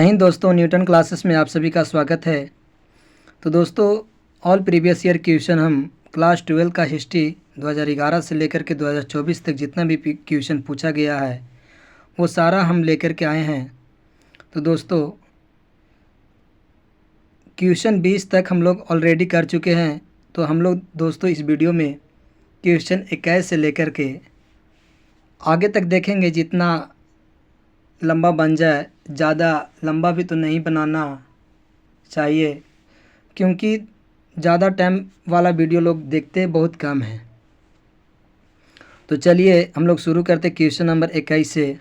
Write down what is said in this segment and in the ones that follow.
हिंद दोस्तों, Newton classes में आप सभी का स्वागत है। तो दोस्तों, ऑल प्रीवियस ईयर क्वेश्चन हम क्लास 12 का हिस्ट्री 2011 से लेकर के 2024 तक जितना भी क्वेश्चन पूछा गया है वो सारा हम लेकर के आए हैं। तो दोस्तों, क्वेश्चन 20 तक हम लोग ऑलरेडी कर चुके हैं। तो हम लोग दोस्तों इस वीडियो में क्वेश्चन 21 से लेकर के आगे तक देखेंगे। जितना लंबा बन जाए, ज़्यादा लंबा भी तो नहीं बनाना चाहिए, क्योंकि ज़्यादा टाइम वाला वीडियो लोग देखते बहुत कम हैं। तो चलिए हम लोग शुरू करते क्वेश्चन नंबर 21 से।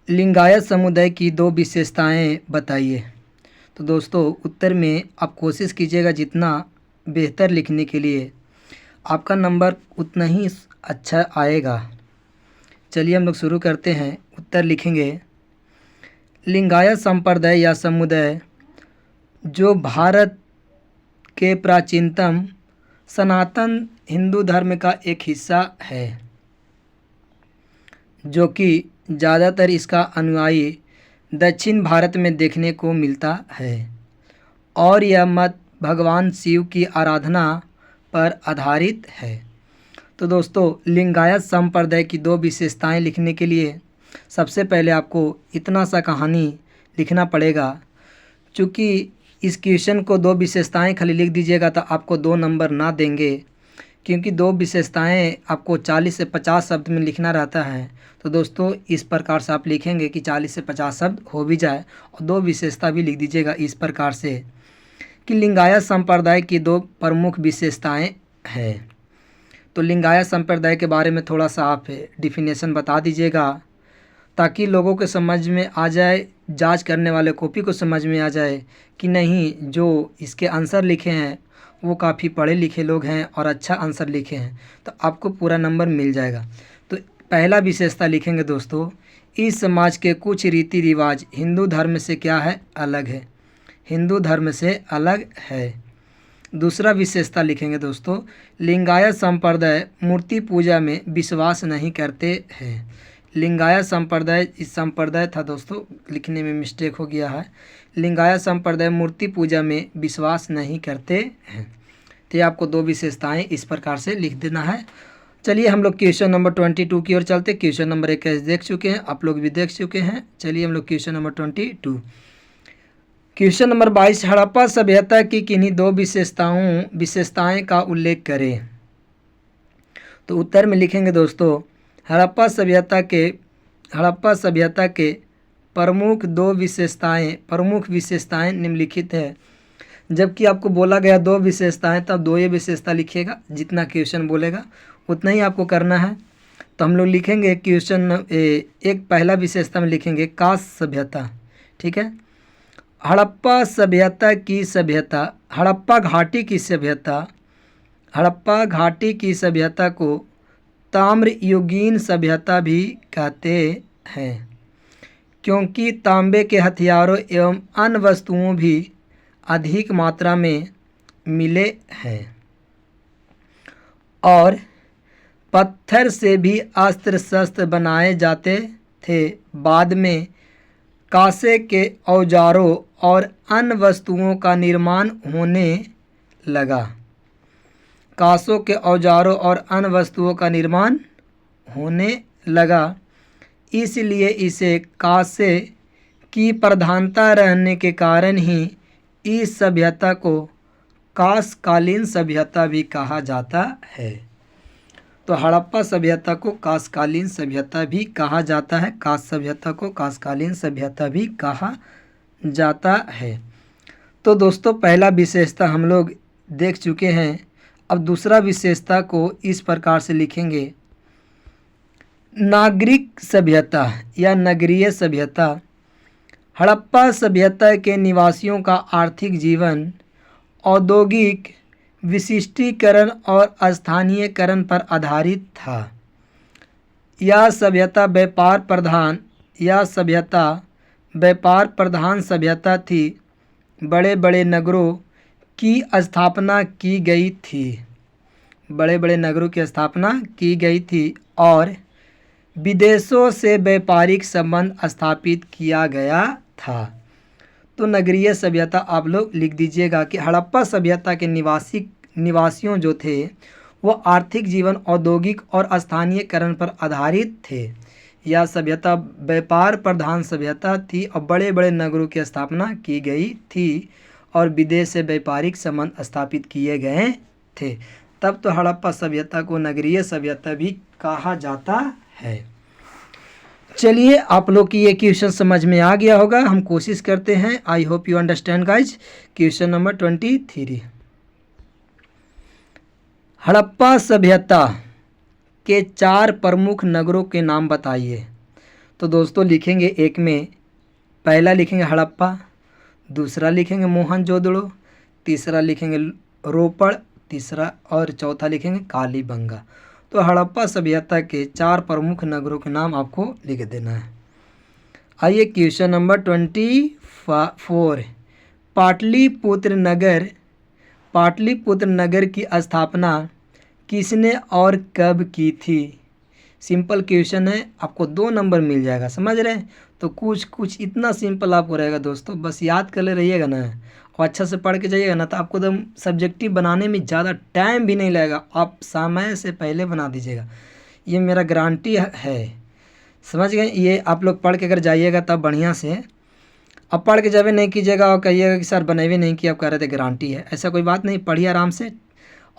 लिंगायत समुदाय की 2 विशेषताएं बताइए। तो दोस्तों, उत्तर में आप कोशिश कीजिएगा जितना बेहतर लिखने के लिए, आपका नंबर उतना ही अच्छा आएगा। चलिए हम लोग शुरू करते हैं। उत्तर लिखेंगे, लिंगायत संप्रदाय या समुदाय जो भारत के प्राचीनतम सनातन हिंदू धर्म का एक हिस्सा है, जो कि ज़्यादातर इसका अनुयायी दक्षिण भारत में देखने को मिलता है, और यह मत भगवान शिव की आराधना पर आधारित है। तो दोस्तों, लिंगायत संप्रदाय की 2 विशेषताएं लिखने के लिए सबसे पहले आपको इतना सा कहानी लिखना पड़ेगा। चूँकि इस क्वेश्चन को 2 विशेषताएं खाली लिख दीजिएगा तो आपको 2 नंबर ना देंगे, क्योंकि 2 विशेषताएं आपको 40 से 50 शब्द में लिखना रहता है। तो दोस्तों, इस प्रकार से आप लिखेंगे कि 40 से 50 शब्द हो भी जाए, और 2 विशेषता भी लिख दीजिएगा इस प्रकार से कि लिंगायत संप्रदाय की 2 प्रमुख विशेषताएं हैं। तो लिंगायत संप्रदाय के बारे में थोड़ा सा आप डिफिनेशन बता दीजिएगा, ताकि लोगों के समझ में आ जाए, जांच करने वाले कॉपी को समझ में आ जाए कि नहीं, जो इसके आंसर लिखे हैं वो काफ़ी पढ़े लिखे लोग हैं और अच्छा आंसर लिखे हैं, तो आपको पूरा नंबर मिल जाएगा। तो पहला विशेषता लिखेंगे दोस्तों, इस समाज के कुछ रीति रिवाज हिंदू धर्म से क्या है, अलग है, हिंदू धर्म से अलग है। दूसरा विशेषता लिखेंगे दोस्तों, लिंगायत संप्रदाय मूर्ति पूजा में विश्वास नहीं करते हैं। लिंगायत संप्रदाय, इस संप्रदाय था दोस्तों, लिखने में मिस्टेक हो गया है। लिंगायत संप्रदाय मूर्ति पूजा में विश्वास नहीं करते हैं। तो ये आपको 2 विशेषताएं इस प्रकार से लिख देना है। चलिए हम लोग क्वेश्चन नंबर 22 की ओर चलते। क्वेश्चन नंबर 21 देख चुके हैं, आप लोग भी देख चुके हैं। चलिए हम लोग question number 22। Question number 22, Harappa सभ्यता की किन्हीं 2 विशेषताएं का उल्लेख करें। तो उत्तर में लिखेंगे दोस्तों, हड़प्पा सभ्यता के प्रमुख विशेषताएं निम्नलिखित है। जबकि आपको बोला गया 2 विशेषताएं, तब 2 विशेषता लिखिएगा। जितना क्वेश्चन बोलेगा उतना ही आपको करना है। तो हम लोग लिखेंगे क्वेश्चन एक पहला विशेषता में लिखेंगे काश सभ्यता। ठीक है, हड़प्पा घाटी की सभ्यता को ताम्रयुगीन सभ्यता भी कहते हैं, क्योंकि तांबे के हथियारों एवं अन्य वस्तुओं भी अधिक मात्रा में मिले हैं, और पत्थर से भी अस्त्र शस्त्र बनाए जाते थे। बाद में कांसे के औजारों और अन्य वस्तुओं का निर्माण होने लगा। कांसों के औजारों और अन्य वस्तुओं का निर्माण होने लगा, इसलिए इसे कांसे की प्रधानता रहने के कारण ही इस सभ्यता को कांसकालीन सभ्यता भी कहा जाता है। तो हड़प्पा सभ्यता को कांसकालीन सभ्यता भी कहा जाता है, कांस्य सभ्यता को कांसकालीन सभ्यता भी कहा जाता है। तो दोस्तों, पहला विशेषता हम लोग देख चुके हैं। अब दूसरा विशेषता को इस प्रकार से लिखेंगे, नागरिक सभ्यता या नगरीय सभ्यता। हड़प्पा सभ्यता के निवासियों का आर्थिक जीवन औद्योगिक विशिष्टीकरण और स्थानीयकरण पर आधारित था। यह सभ्यता व्यापार प्रधान सभ्यता थी। बड़े बड़े नगरों की स्थापना की गई थी और विदेशों से व्यापारिक संबंध स्थापित किया गया था। तो नगरीय सभ्यता आप लोग लिख दीजिएगा कि हड़प्पा सभ्यता के निवासियों जो थे वो आर्थिक जीवन औद्योगिक और स्थानीयकरण पर आधारित थे। यह सभ्यता व्यापार प्रधान सभ्यता थी और बड़े बड़े नगरों की स्थापना की गई थी और विदेश से व्यापारिक संबंध स्थापित किए गए थे। तब तो हड़प्पा सभ्यता को नगरीय सभ्यता भी कहा जाता है। चलिए, आप लोग की ये क्वेश्चन समझ में आ गया होगा। हम कोशिश करते हैं। I hope you understand guys. Question number 23, Harappa सभ्यता के 4 प्रमुख नगरों के नाम बताइए। तो दोस्तों लिखेंगे, एक में पहला लिखेंगे हड़प्पा, दूसरा लिखेंगे मोहनजोदड़ो, तीसरा लिखेंगे रोपड़, तीसरा और चौथा लिखेंगे कालीबंगा। तो हड़प्पा सभ्यता के 4 प्रमुख नगरों के नाम आपको लिख देना है। आइए क्वेश्चन नंबर 24, पाटलिपुत्र नगर की स्थापना किसने और कब की थी। सिंपल क्वेश्चन है, आपको 2 नंबर मिल जाएगा, समझ रहे हैं। तो कुछ इतना सिंपल आपको रहेगा दोस्तों, बस याद कर ले रहिएगा ना और अच्छा से पढ़ के जाइएगा ना, तो आपको एकदम सब्जेक्टिव बनाने में ज़्यादा टाइम भी नहीं लगेगा। आप समय से पहले बना दीजिएगा, ये मेरा गारंटी है, समझ गए। ये आप लोग पढ़ के अगर जाइएगा तब बढ़िया से, अब पढ़ के जावे नहीं कीजिएगा और कहिएगा कि सर बनावे नहीं किया, आप कह रहे थे गारंटी है, ऐसा कोई बात नहीं। पढ़िए आराम से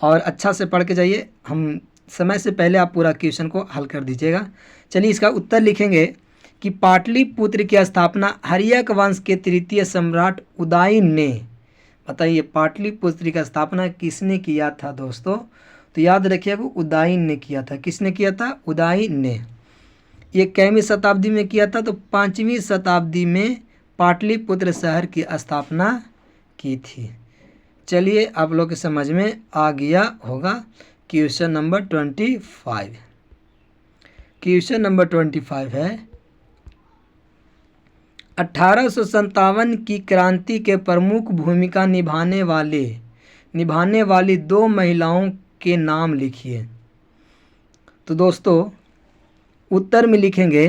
और अच्छा से पढ़ के जाइए। हम समय से पहले आप पूरा क्वेश्चन को हल कर दीजिएगा। चलिए, इसका उत्तर लिखेंगे कि पाटलिपुत्र की स्थापना हर्यक वंश के 3य सम्राट उदयन ने, बताइए पाटलिपुत्र की स्थापना किसने किया था दोस्तों। तो याद रखिएगा, उदयन ने किया था। किसने किया था? उदयन ने। ये कितवीं शताब्दी में किया था? तो 5वीं शताब्दी में पाटलिपुत्र शहर की स्थापना की थी। चलिए, आप लोग के समझ में आ गया होगा। क्वेश्चन नंबर 25, क्वेश्चन नंबर 25 है, 1857 की क्रांति के प्रमुख भूमिका निभाने वाली 2 महिलाओं के नाम लिखिए। तो दोस्तों उत्तर में लिखेंगे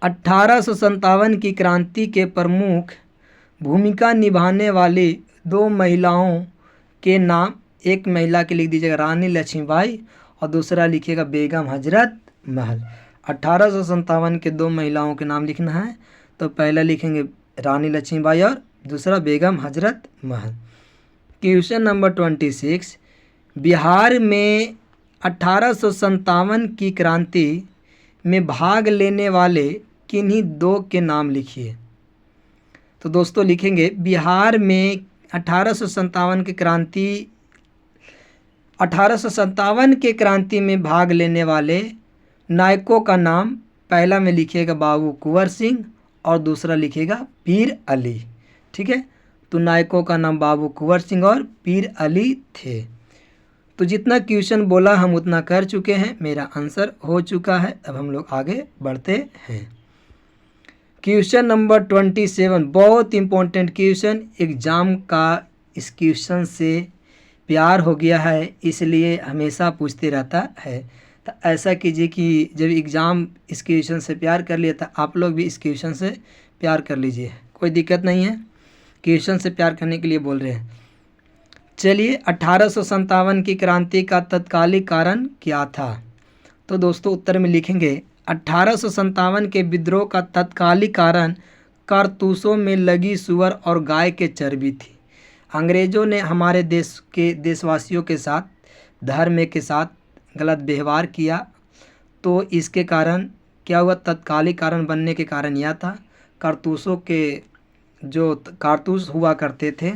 1857 की क्रांति के प्रमुख भूमिका निभाने वाली 2 महिलाओं के नाम, एक महिला के लिख दीजिएगा रानी लक्ष्मीबाई और दूसरा लिखिएगा बेगम हजरत महल। 1857 के 2 महिलाओं के नाम लिखना है। तो पहला लिखेंगे रानी लक्ष्मीबाई और दूसरा बेगम हजरत महल। क्वेश्चन नंबर 26, बिहार में 1857 की क्रांति में भाग लेने वाले किन्हीं 2 के नाम लिखिए। तो दोस्तों लिखेंगे, बिहार में 1857 के क्रांति में भाग लेने वाले नायकों का नाम, पहला में लिखिएगा बाबू कुंवर सिंह और दूसरा लिखिएगा पीर अली। ठीक है, तो नायकों का नाम बाबू कुंवर सिंह और पीर अली थे। तो जितना क्वेश्चन बोला हम उतना कर चुके हैं, मेरा आंसर हो चुका है। अब हम लोग आगे बढ़ते हैं। क्वेश्चन नंबर 27, बहुत इम्पोर्टेंट क्वेश्चन, एग्ज़ाम का इस क्वेश्चन से प्यार हो गया है, इसलिए हमेशा पूछते रहता है। तो ऐसा कीजिए कि जब एग्ज़ाम इस क्वेश्चन से प्यार कर लिया था, आप लोग भी इस क्वेश्चन से प्यार कर लीजिए, कोई दिक्कत नहीं है। क्वेश्चन से प्यार करने के लिए बोल रहे हैं। चलिए, 1857 की क्रांति का तत्कालिक कारण क्या था। तो दोस्तों उत्तर में लिखेंगे, 1857 के विद्रोह का तत्कालिक कारण कारतूसों में लगी सुअर और गाय के चर्बी थी। अंग्रेज़ों ने हमारे देश के देशवासियों के साथ, धर्म के साथ गलत व्यवहार किया। तो इसके कारण क्या हुआ, तत्कालिक कारण बनने के कारण यह था, कारतूसों के जो कारतूस हुआ करते थे,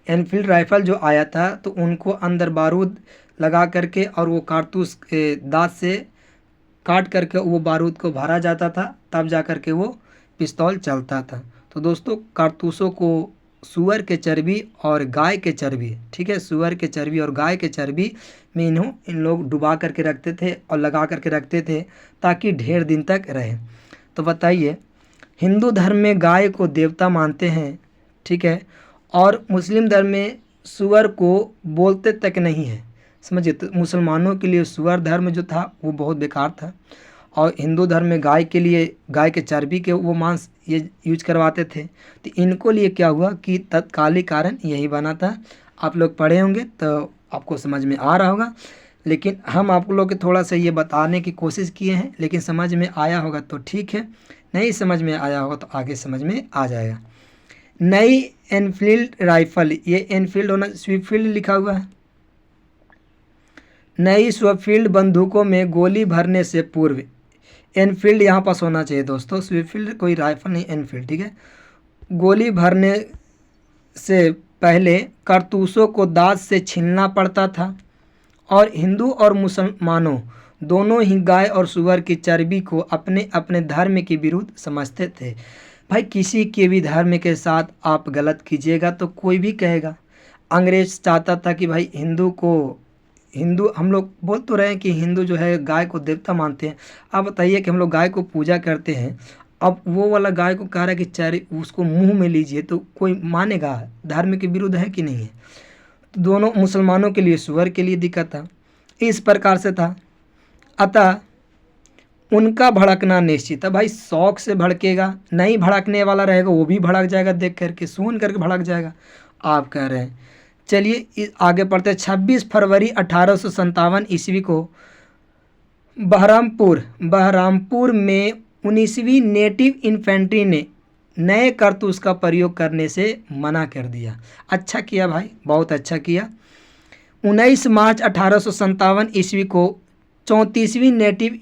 एनफील्ड राइफल जो आया था, तो उनको अंदर बारूद लगा करके और वो कारतूस के दांत से काट करके वो बारूद को भरा जाता था, तब जा कर के वो पिस्तौल चलता था। तो दोस्तों कारतूसों को सूअर के चर्बी और गाय के चर्बी, ठीक है, सूअर के चर्बी और गाय के चर्बी में इन लोग डुबा करके रखते थे और लगा करके रखते थे ताकि ढेर दिन तक रहे। तो बताइए, हिंदू धर्म में गाय को देवता मानते हैं, ठीक है, और मुस्लिम धर्म में सूअर को बोलते तक नहीं है। समझिए। तो मुसलमानों के लिए सुअर धर्म जो था वो बहुत बेकार था, और हिंदू धर्म में गाय के लिए, गाय के चर्बी के वो मांस ये यूज करवाते थे। तो इनको लिए क्या हुआ कि तत्कालिक कारण यही बना था। आप लोग पढ़े होंगे तो आपको समझ में आ रहा होगा, लेकिन हम आप लोग के थोड़ा सा ये बताने की कोशिश किए हैं, लेकिन समझ में आया होगा तो ठीक है, नहीं समझ में आया होगा तो आगे समझ में आ जाएगा। नई एनफील्ड राइफल, ये एनफील्ड होना, स्विफ्टफील्ड लिखा हुआ है। नई स्विफ्टफील्ड बंदूकों में गोली भरने से पूर्व, एनफील्ड यहाँ पास होना चाहिए दोस्तों, स्विफ्टफील्ड कोई राइफल नहीं, एनफील्ड, ठीक है। गोली भरने से पहले कारतूसों को दांत से छीलना पड़ता था, और हिंदू और मुसलमानों दोनों ही गाय और सुअर की चर्बी को अपने अपने धर्म के विरुद्ध समझते थे। भाई किसी के भी धर्म के साथ आप गलत कीजिएगा तो कोई भी कहेगा। अंग्रेज चाहता था कि भाई हिंदू हम लोग बोल तो रहे हैं कि हिंदू जो है गाय को देवता मानते हैं। आप बताइए कि हम लोग गाय को पूजा करते हैं, अब वो वाला गाय को कह रहा है कि चर्बी उसको मुंह में लीजिए, तो कोई मानेगा? धर्म के विरुद्ध है कि नहीं है? तो दोनों मुसलमानों के लिए सुअर के लिए दिक्कत था, इस प्रकार से था। अतः उनका भड़कना निश्चित है। भाई शौक से भड़केगा, नहीं भड़कने वाला रहेगा वो भी भड़क जाएगा, देख करके सुन करके भड़क जाएगा। आप कह रहे हैं, चलिए आगे पढ़ते हैं। 26 फरवरी 1857 ईस्वी को बहरामपुर में 19वीं नेटिव इन्फेंट्री ने नए कारतूस का प्रयोग करने से मना कर दिया। अच्छा किया भाई, बहुत अच्छा किया। 19 मार्च 1857 ईस्वी को 34वीं नेटिव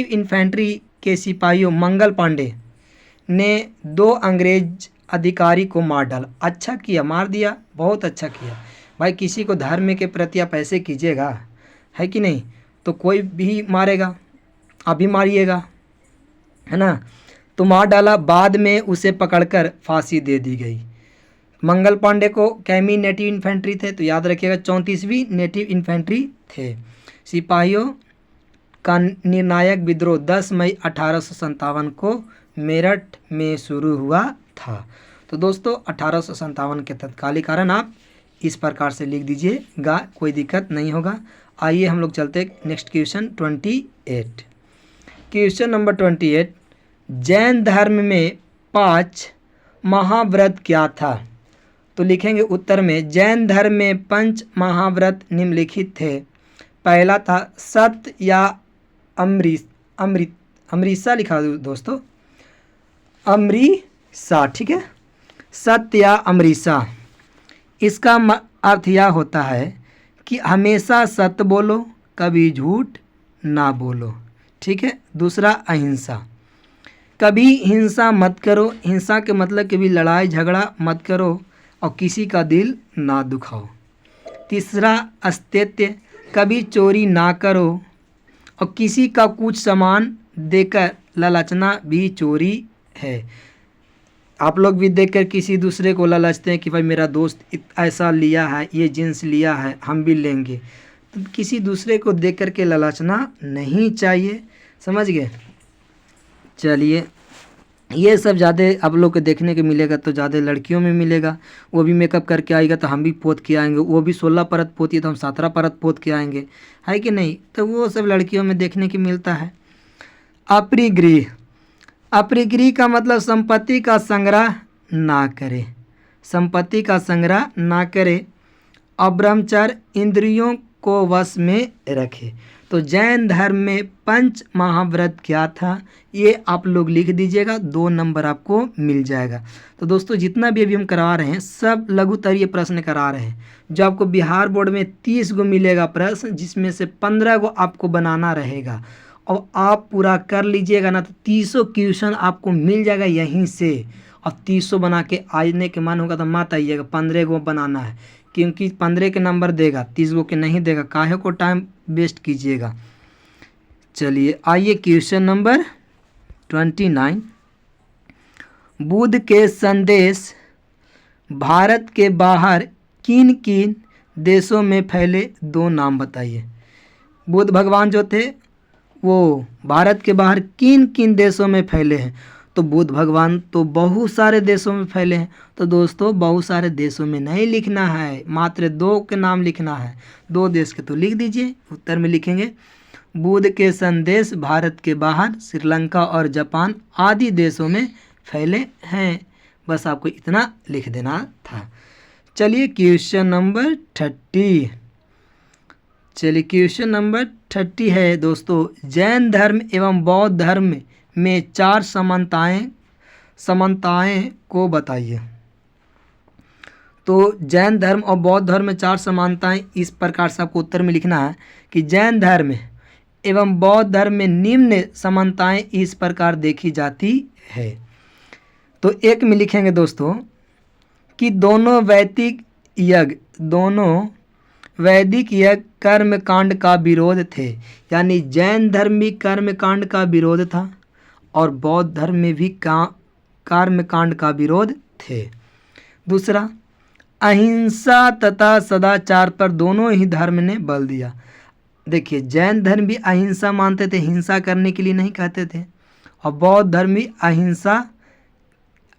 इन्फेंट्री के सिपाहियों मंगल पांडे ने 2 अंग्रेज अधिकारी को मार डाला। अच्छा किया, मार दिया, बहुत अच्छा किया। भाई किसी को धर्म के प्रति आप ऐसे कीजिएगा, है कि नहीं, तो कोई भी मारेगा, आप भी मारिएगा, है ना। तो मार डाला, बाद में उसे पकड़कर फांसी दे दी गई। मंगल पांडे को कैमी नेटिव इन्फेंट्री थे, तो याद रखिएगा 34वीं नेटिव इन्फेंट्री थे। सिपाहियों का निर्णायक विद्रोह 10 मई 1857 को मेरठ में शुरू हुआ था। तो दोस्तों 1857 के तत्कालिक कारण आप इस प्रकार से लिख दीजिएगा, कोई दिक्कत नहीं होगा। आइए हम लोग चलते next question 28। Question number 28, Jain धर्म में 5 महाव्रत क्या था? तो लिखेंगे उत्तर में, जैन धर्म में 5 महाव्रत निम्नलिखित थे। पहला था सत्य या अमृता लिखा दोस्तों, अमृता, ठीक है, सत्य या अमृता। इसका अर्थ यह होता है कि हमेशा सत्य बोलो, कभी झूठ ना बोलो, ठीक है। दूसरा अहिंसा, कभी हिंसा मत करो, हिंसा के मतलब कभी लड़ाई झगड़ा मत करो और किसी का दिल ना दुखाओ। तीसरा अस्तेत्य, कभी चोरी ना करो और किसी का कुछ सामान देकर लालचना भी चोरी है। आप लोग भी देखकर किसी दूसरे को लालचते हैं कि भाई मेरा दोस्त ऐसा लिया है, ये जींस लिया है, हम भी लेंगे। तो किसी दूसरे को देख कर के लालचना नहीं चाहिए, समझ गए। चलिए, ये सब ज़्यादा आप लोग को देखने को मिलेगा, तो ज़्यादा लड़कियों में मिलेगा। वो भी मेकअप करके आएगा तो हम भी पोत के आएंगे, वो भी 16 परत पोती है तो हम 17 परत पोत के आएंगे, है कि नहीं। तो वो सब लड़कियों में देखने को मिलता है। अपरिग्रह, अपरिग्रह का मतलब संपत्ति का संग्रह ना करे, संपत्ति का संग्रह ना करे। अब्रह्मचर्य, इंद्रियों को वश में रखे। तो जैन धर्म में 5 महाव्रत क्या था, ये आप लोग लिख दीजिएगा, 2 नंबर आपको मिल जाएगा। तो दोस्तों जितना भी अभी हम करवा रहे हैं सब लघुत्तरीय प्रश्न करा रहे हैं, जो आपको बिहार बोर्ड में 30 गो मिलेगा प्रश्न, जिसमें से 15 गो आपको बनाना रहेगा। और आप पूरा कर लीजिएगा ना तो 300 क्वेश्चन आपको मिल जाएगा यहीं से। और 300 बना के आने के मन होगा तो मत आइएगा, 15 गो बनाना है, क्योंकि 15 के नंबर देगा, 30 गो के नहीं देगा, काहे को टाइम वेस्ट कीजिएगा। चलिए आइए क्वेश्चन नंबर 29, बुद्ध के संदेश भारत के बाहर किन किन देशों में फैले, 2 नाम बताइए। बुद्ध भगवान जो थे वो भारत के बाहर किन किन देशों में फैले हैं। तो बुद्ध भगवान तो बहुत सारे देशों में फैले हैं। तो दोस्तों बहुत सारे देशों में नहीं लिखना है, मात्र 2 के नाम लिखना है। 2 देश के तो लिख दीजिए। उत्तर में लिखेंगे बुद्ध के संदेश भारत के बाहर श्रीलंका और जापान आदि देशों में फैले हैं। बस आपको इतना लिख देना था। चलिए क्वेश्चन नंबर 30। चलिए क्वेश्चन नंबर 30 है दोस्तों, जैन धर्म एवं बौद्ध धर्म में 4 समानताएं को बताइए। तो जैन धर्म और बौद्ध धर्म में 4 समानताएं इस प्रकार से आपको उत्तर में लिखना है कि जैन धर्म एवं बौद्ध धर्म में निम्न समानताएं इस प्रकार देखी जाती है। तो 1 में लिखेंगे दोस्तों कि दोनों वैदिक यज्ञ कर्म कांड का विरोध थे, यानी जैन धर्म भी कर्म कांड का विरोध था और बौद्ध धर्म में भी कर्म कांड का विरोध थे। दूसरा, अहिंसा तथा सदाचार पर दोनों ही धर्म ने बल दिया। देखिए जैन धर्म भी अहिंसा मानते थे, हिंसा करने के लिए नहीं कहते थे, और बौद्ध धर्म भी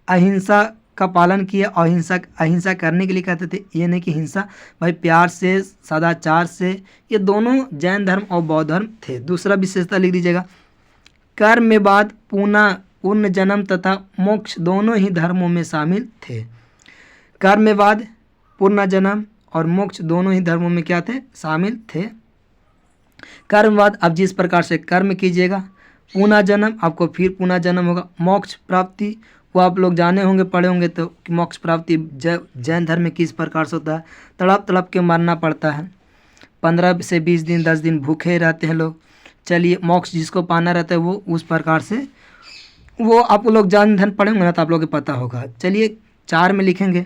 अहिंसा का पालन किया और अहिंसा करने के लिए कहते थे। ये नहीं कि हिंसा, भाई प्यार से सदाचार से, ये दोनों जैन धर्म और बौद्ध धर्म थे। दूसरा विशेषता लिख दीजिएगा, कर्म में बाद पुनः जन्म तथा मोक्ष दोनों ही धर्मों में शामिल थे। कर्म में बाद पुनर्जन्म और मोक्ष दोनों ही धर्मों में क्या थे, शामिल थे। कर्म बाद अब जिस प्रकार से कर्म कीजिएगा, पुनः जन्म आपको फिर पुनः जन्म होगा, मोक्ष प्राप्ति वो आप लोग जाने होंगे, पढ़े होंगे तो कि मोक्ष प्राप्ति जैन धर्म में किस प्रकार से होता है, तड़प तड़प के मरना पड़ता है, 15 से 20 दिन 10 दिन भूखे रहते हैं लोग। चलिए मोक्ष जिसको पाना रहता है वो उस प्रकार से, वो आप लोग जैन धर्म पढ़े होंगे ना तो आप लोगों को पता होगा। चलिए 4 में लिखेंगे,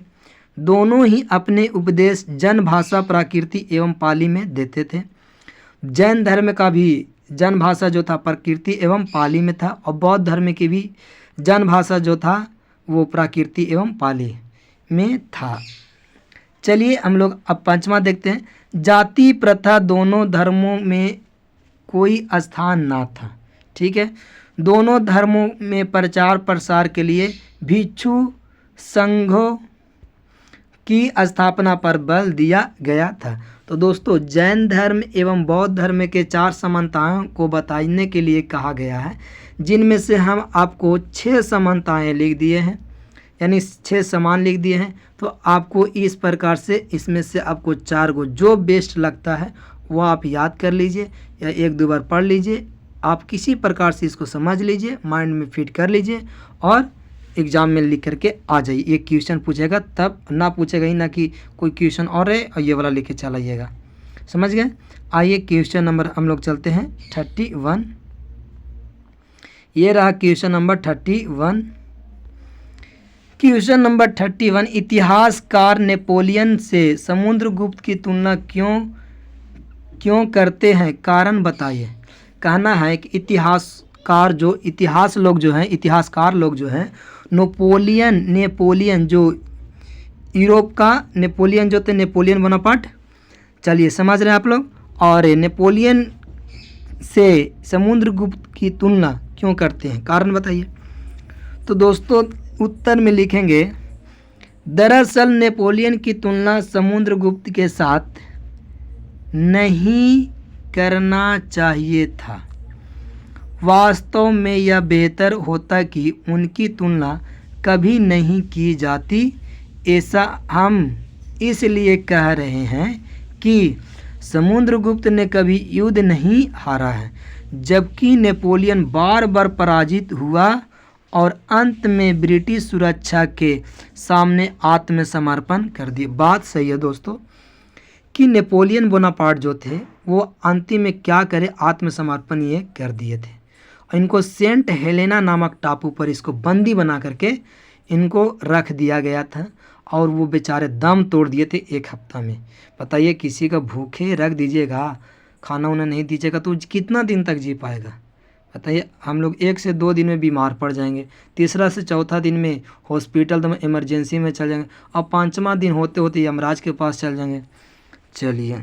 दोनों ही अपने उपदेश जन भाषा प्राकृति एवं पाली में देते थे। जैन धर्म का भी जन भाषा जो था प्रकृति एवं पाली में था, और बौद्ध धर्म की भी जन भाषा जो था वो प्राकृति एवं पाली में था। चलिए हम लोग अब 5वां देखते हैं, जाति प्रथा दोनों धर्मों में कोई स्थान ना था। ठीक है, दोनों धर्मों में प्रचार प्रसार के लिए भिक्षु संघों की स्थापना पर बल दिया गया था। तो दोस्तों जैन धर्म एवं बौद्ध धर्म के 4 समानताओं को बताने के लिए कहा गया है, जिनमें से हम आपको 6 समानताएं लिख दिए हैं, यानी 6 समान लिख दिए हैं। तो आपको इस प्रकार से इसमें से आपको 4 को जो बेस्ट लगता है वो आप याद कर लीजिए या 1-2 बार पढ़ लीजिए। आप किसी प्रकार से इसको समझ लीजिए, माइंड में फिट कर लीजिए और एग्ज़ाम में लिख करके आ जाइए। ये क्वेश्चन पूछेगा तब ना पूछेगा ही ना कि कोई क्वेश्चन और है और ये वाला लिख के चला आइएगा। समझ गए? आइए क्वेश्चन नंबर हम लोग चलते हैं 31। ये रहा क्वेश्चन नंबर 31। क्वेश्चन नंबर 31, इतिहासकार नेपोलियन से समुद्रगुप्त की तुलना क्यों करते हैं, कारण बताइए। कहना है कि इतिहासकार लोग जो हैं नेपोलियन जो यूरोप का नेपोलियन जो थे, नेपोलियन बोनापार्ट, चलिए समझ रहे हैं आप लोग, और नेपोलियन से समुद्रगुप्त की तुलना क्यों करते हैं, कारण बताइए। तो दोस्तों उत्तर में लिखेंगे, दरअसल नेपोलियन की तुलना समुद्रगुप्त के साथ नहीं करना चाहिए था। वास्तव में यह बेहतर होता कि उनकी तुलना कभी नहीं की जाती। ऐसा हम इसलिए कह रहे हैं कि समुद्रगुप्त ने कभी युद्ध नहीं हारा है, जबकि नेपोलियन बार बार पराजित हुआ और अंत में ब्रिटिश सुरक्षा के सामने आत्मसमर्पण कर दिए। बात सही है दोस्तों कि नेपोलियन बोनापार्ट जो थे वो अंतिम में क्या करे, आत्मसमर्पण ये कर दिए थे। इनको सेंट हेलेना नामक टापू पर इसको बंदी बना करके इनको रख दिया गया था और वो बेचारे दम तोड़ दिए थे 1 हफ्ता में। बताइए किसी का भूखे रख दीजिएगा, खाना उन्हें नहीं दीजिएगा तो कितना दिन तक जी पाएगा। बताइए हम लोग 1 से 2 दिन में बीमार पड़ जाएंगे, तीसरा से चौथा दिन में हॉस्पिटल तो इमरजेंसी में चल जाएंगे और 5वां दिन होते होते यमराज के पास चल जाएंगे। चलिए,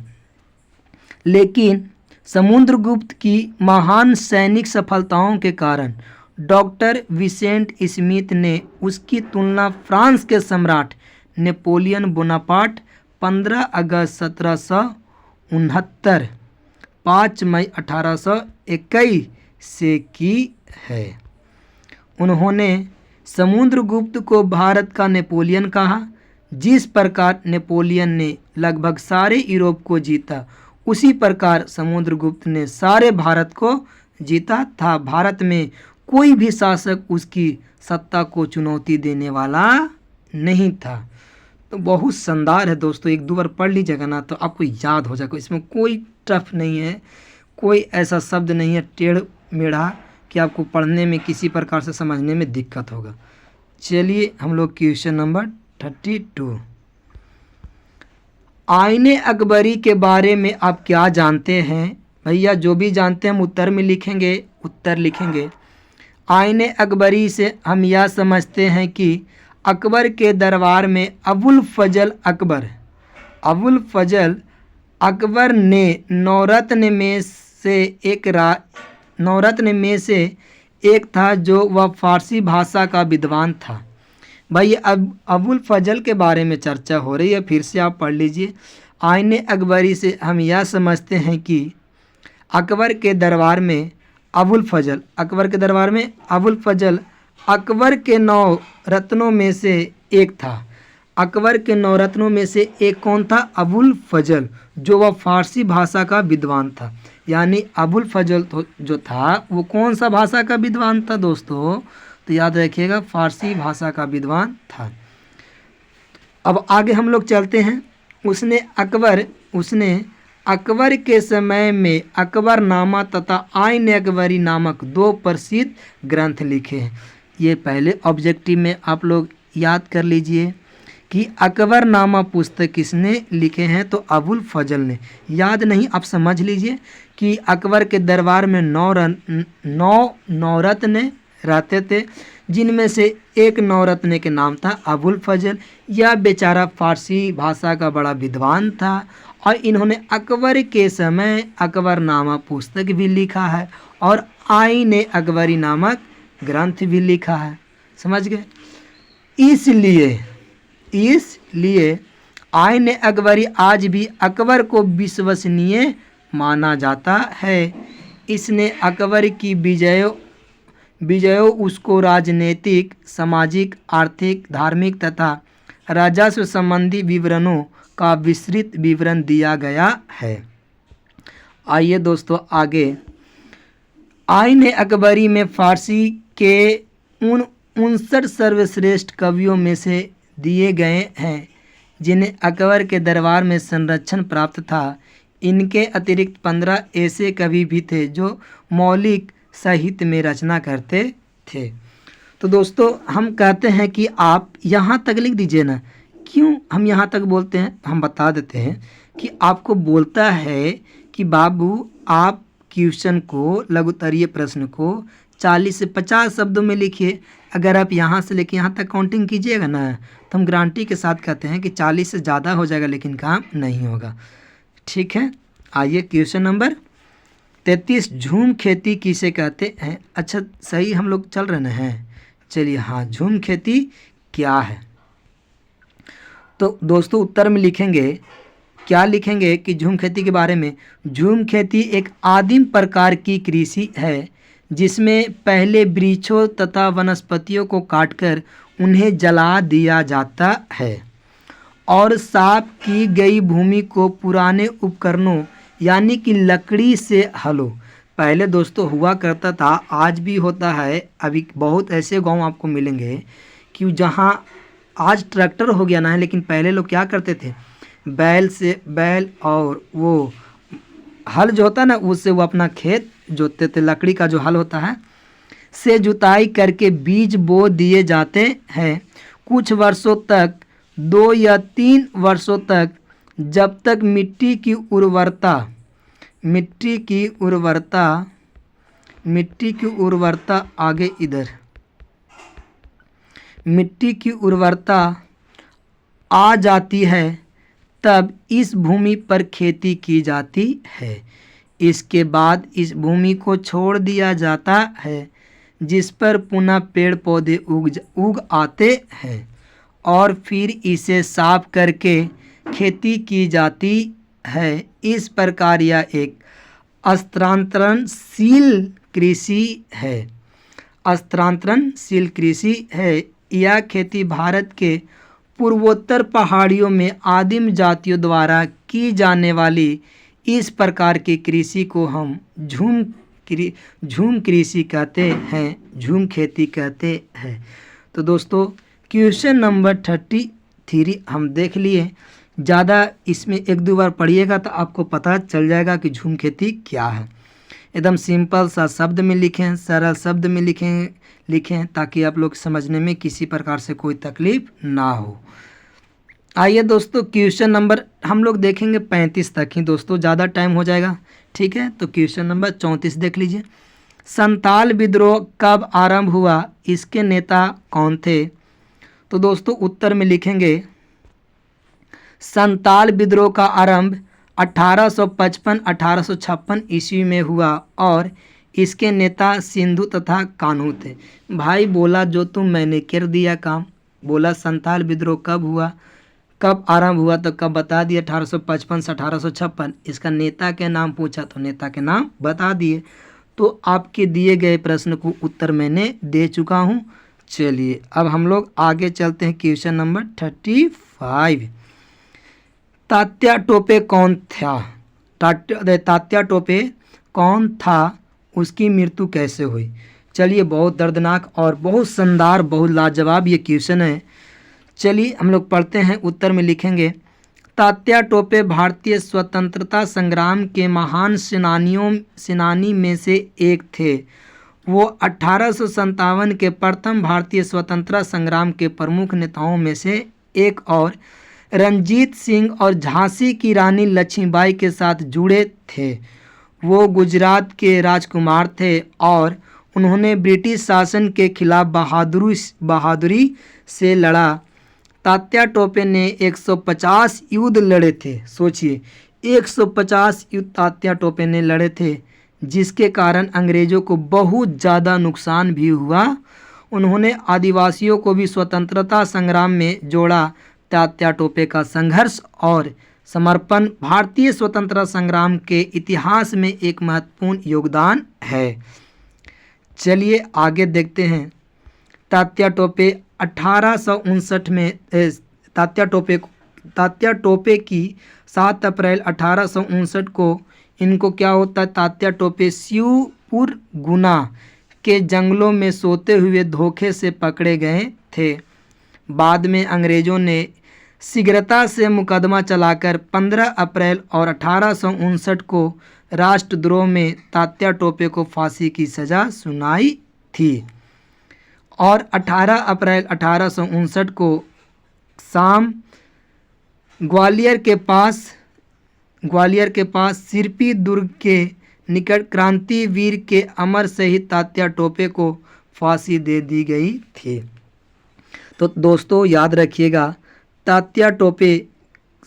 लेकिन समुद्रगुप्त की महान सैनिक सफलताओं के कारण डॉक्टर विसेंट स्मिथ ने उसकी तुलना फ्रांस के सम्राट नेपोलियन बोनापार्ट 15 अगस्त 1769 5 मई 1821 से की है। उन्होंने समुद्रगुप्त को भारत का नेपोलियन कहा। जिस प्रकार नेपोलियन ने लगभग सारे यूरोप को जीता, उसी प्रकार समुद्रगुप्त ने सारे भारत को जीता था। भारत में कोई भी शासक उसकी सत्ता को चुनौती देने वाला नहीं था। तो बहुत शानदार है दोस्तों, एक दो बार पढ़ लीजिएगा ना तो आपको याद हो जाएगा। इसमें कोई टफ नहीं है, कोई ऐसा शब्द नहीं है टेढ़ मेढ़ा कि आपको पढ़ने में किसी प्रकार से समझने में दिक्कत होगा। चलिए हम लोग क्वेश्चन नंबर 32, आईने अकबरी के बारे में आप क्या जानते हैं? भैया जो भी जानते हैं हम उत्तर में लिखेंगे, उत्तर लिखेंगे। आईने अकबरी से हम यह समझते हैं कि अकबर के दरबार में अबुल फजल अकबर ने नवरत्न में से एक था जो वह फारसी भाषा का विद्वान था। भाई अब अबुल फजल के बारे में चर्चा हो रही है, फिर से आप पढ़ लीजिए। आईने अकबरी से हम यह समझते हैं कि अकबर के दरबार में अबुल फजल अकबर के 9 रत्नों में से एक था। अकबर के 9 रत्नों में से एक कौन था? अबुल फजल, जो वह फारसी भाषा का विद्वान था। यानी अबुल फजल तो जो था वो कौन सा भाषा का विद्वान था दोस्तों? तो याद रखिएगा फारसी भाषा का विद्वान था। अब आगे हम लोग चलते हैं। उसने अकबर के समय में अकबरनामा तथा आईन अकबरी नामक 2 प्रसिद्ध ग्रंथ लिखे हैं। ये पहले ऑब्जेक्टिव में आप लोग याद कर लीजिए कि अकबरनामा पुस्तक किसने लिखे हैं? तो अबुल फजल ने। याद नहीं, आप समझ लीजिए कि अकबर के दरबार में 9 नवरत्न रहते थे, जिनमें से एक नवरत्न के नाम था अबुल फजल। यह बेचारा फारसी भाषा का बड़ा विद्वान था और इन्होंने अकबर के समय अकबरनामा पुस्तक भी लिखा है और आईने अकबरी नामक ग्रंथ भी लिखा है। समझ गए? इसलिए आईने अकबरी आज भी अकबर को विश्वसनीय माना जाता है। इसने अकबर की विजयों उसको राजनीतिक, सामाजिक, आर्थिक, धार्मिक तथा राजस्व संबंधी विवरणों का विस्तृत विवरण दिया गया है। आइए दोस्तों आगे। आईने अकबरी में फारसी के 59 सर्वश्रेष्ठ कवियों में से दिए गए हैं जिन्हें अकबर के दरबार में संरक्षण प्राप्त था। इनके अतिरिक्त 15 ऐसे कवि भी थे जो मौलिक साहित्य में रचना करते थे। तो दोस्तों हम कहते हैं कि आप यहाँ तक लिख दीजिए ना। क्यों हम यहाँ तक बोलते हैं हम बता देते हैं कि आपको बोलता है कि बाबू आप क्वेश्चन को, लघुत्तरीय प्रश्न को 40 से 50 शब्दों में लिखिए। अगर आप यहाँ से लेके यहाँ तक काउंटिंग कीजिएगा ना तो हम गारंटी के साथ कहते हैं कि 40 से ज़्यादा हो जाएगा लेकिन काम नहीं होगा। ठीक है, आइए क्वेश्चन नंबर 33, झूम खेती किसे कहते हैं? अच्छा सही हम लोग चल रहे हैं। चलिए हाँ, झूम खेती क्या है? तो दोस्तों उत्तर में लिखेंगे, क्या लिखेंगे कि झूम खेती के बारे में, झूम खेती एक आदिम प्रकार की कृषि है जिसमें पहले वृक्षों तथा वनस्पतियों को काटकर उन्हें जला दिया जाता है और साफ की गई भूमि को पुराने उपकरणों यानी कि लकड़ी से हलो। पहले दोस्तों हुआ करता था, आज भी होता है। अभी बहुत ऐसे गांव आपको मिलेंगे कि जहां आज ट्रैक्टर हो गया ना है, लेकिन पहले लोग क्या करते थे, बैल और वो हल जो होता है ना उससे वो अपना खेत जोतते थे। लकड़ी का जो हल होता है से जुताई करके बीज बो दिए जाते हैं। कुछ वर्षों तक, 2 या 3 वर्षों तक, जब तक मिट्टी की उर्वरता आ जाती है तब इस भूमि पर खेती की जाती है। इसके बाद इस भूमि को छोड़ दिया जाता है। जिस पर पुनः पेड़ पौधे उग आते हैं और फिर इसे साफ करके खेती की जाती है। इस प्रकार यह एक स्थानांतरणशील कृषि है। स्थानांतरणशील कृषि है। यह खेती भारत के पूर्वोत्तर पहाड़ियों में आदिम जातियों द्वारा की जाने वाली इस प्रकार की कृषि को हम झूम कृषि कहते हैं, झूम खेती कहते हैं। तो दोस्तों क्वेश्चन नंबर 33 हम देख लिए। ज़्यादा इसमें एक दो बार पढ़िएगा तो आपको पता चल जाएगा कि झूम खेती क्या है। एकदम सिंपल सा शब्द में लिखें, सरल शब्द में लिखें ताकि आप लोग समझने में किसी प्रकार से कोई तकलीफ ना हो। आइए दोस्तों क्वेश्चन नंबर हम लोग देखेंगे 35 तक ही दोस्तों, ज़्यादा टाइम हो जाएगा, ठीक है। तो क्वेश्चन नंबर 34 देख लीजिए। संताल विद्रोह कब आरंभ हुआ, इसके नेता कौन थे? तो दोस्तों उत्तर में लिखेंगे संताल विद्रोह का आरंभ 1855-1856 ईस्वी में हुआ और इसके नेता सिंधु तथा कान्हू थे। भाई बोला जो तुम मैंने कर दिया काम। बोला संताल विद्रोह कब हुआ, कब आरंभ हुआ, तो कब बता दिए 1855 से 1856। इसका नेता के नाम पूछा तो नेता के नाम बता दिए। तो आपके दिए गए प्रश्न को उत्तर मैंने दे चुका हूँ। चलिए अब हम लोग आगे चलते हैं क्वेश्चन नंबर 35। तात्या टोपे कौन था? तात्या टोपे कौन था, उसकी मृत्यु कैसे हुई? चलिए बहुत दर्दनाक और बहुत शानदार, बहुत लाजवाब ये क्वेश्चन है। चलिए हम लोग पढ़ते हैं। उत्तर में लिखेंगे तात्या टोपे भारतीय स्वतंत्रता संग्राम के महान सेनानी में से एक थे। वो 1857 के प्रथम भारतीय स्वतंत्रता संग्राम के प्रमुख नेताओं में से एक और रंजीत सिंह और झांसी की रानी लक्ष्मीबाई के साथ जुड़े थे। वो गुजरात के राजकुमार थे और उन्होंने ब्रिटिश शासन के खिलाफ बहादुरी से लड़ा। तात्या टोपे ने 150 युद्ध लड़े थे। सोचिए 150 युद्ध तात्या टोपे ने लड़े थे, जिसके कारण अंग्रेज़ों को बहुत ज़्यादा नुकसान भी हुआ। उन्होंने आदिवासियों को भी स्वतंत्रता संग्राम में जोड़ा। तात्या टोपे का संघर्ष और समर्पण भारतीय स्वतंत्रता संग्राम के इतिहास में एक महत्वपूर्ण योगदान है। चलिए आगे देखते हैं। तात्या टोपे 1859 में तात्या टोपे की 7 अप्रैल 1859 को इनको क्या होता है, तात्या टोपे शिवपुर गुना के जंगलों में सोते हुए धोखे से पकड़े गए थे। बाद में अंग्रेज़ों ने शीघ्रता से मुकदमा चलाकर 15 अप्रैल और 1859 को राष्ट्रद्रोह में तात्या टोपे को फांसी की सज़ा सुनाई थी और 18 अप्रैल 1859 को शाम ग्वालियर के पास सिरपी दुर्ग के निकट क्रांतिवीर के अमर शहीद तात्या टोपे को फांसी दे दी गई थी। तो दोस्तों याद रखिएगा तात्या टोपे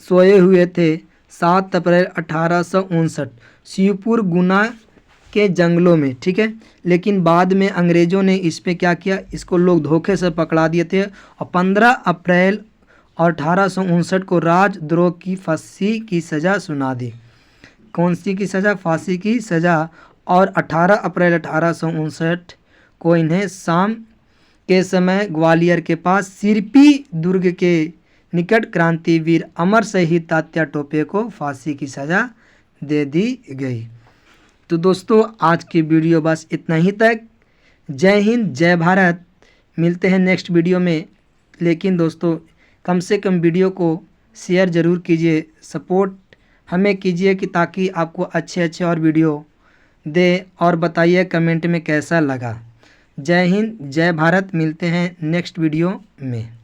सोए हुए थे 7 अप्रैल 1859 शिवपुर गुना के जंगलों में, ठीक है। लेकिन बाद में अंग्रेज़ों ने इस पे क्या किया, इसको लोग धोखे से पकड़ा दिए थे और 15 अप्रैल और 1859 को राजद्रोह की फांसी की सज़ा सुना दी। कौन सी की सज़ा? फांसी की सज़ा। और 18 अप्रैल 1859 को इन्हें शाम के समय ग्वालियर के पास सिरपी दुर्ग के निकट क्रांतिवीर अमर शहीद तात्या टोपे को फांसी की सज़ा दे दी गई। तो दोस्तों आज की वीडियो बस इतना ही तक। जय हिंद, जय भारत। मिलते हैं नेक्स्ट वीडियो में। लेकिन दोस्तों कम से कम वीडियो को शेयर ज़रूर कीजिए, सपोर्ट हमें कीजिए कि ताकि आपको अच्छे और वीडियो दे और बताइए कमेंट में कैसा लगा। जय हिंद, जय भारत। मिलते हैं नेक्स्ट वीडियो में।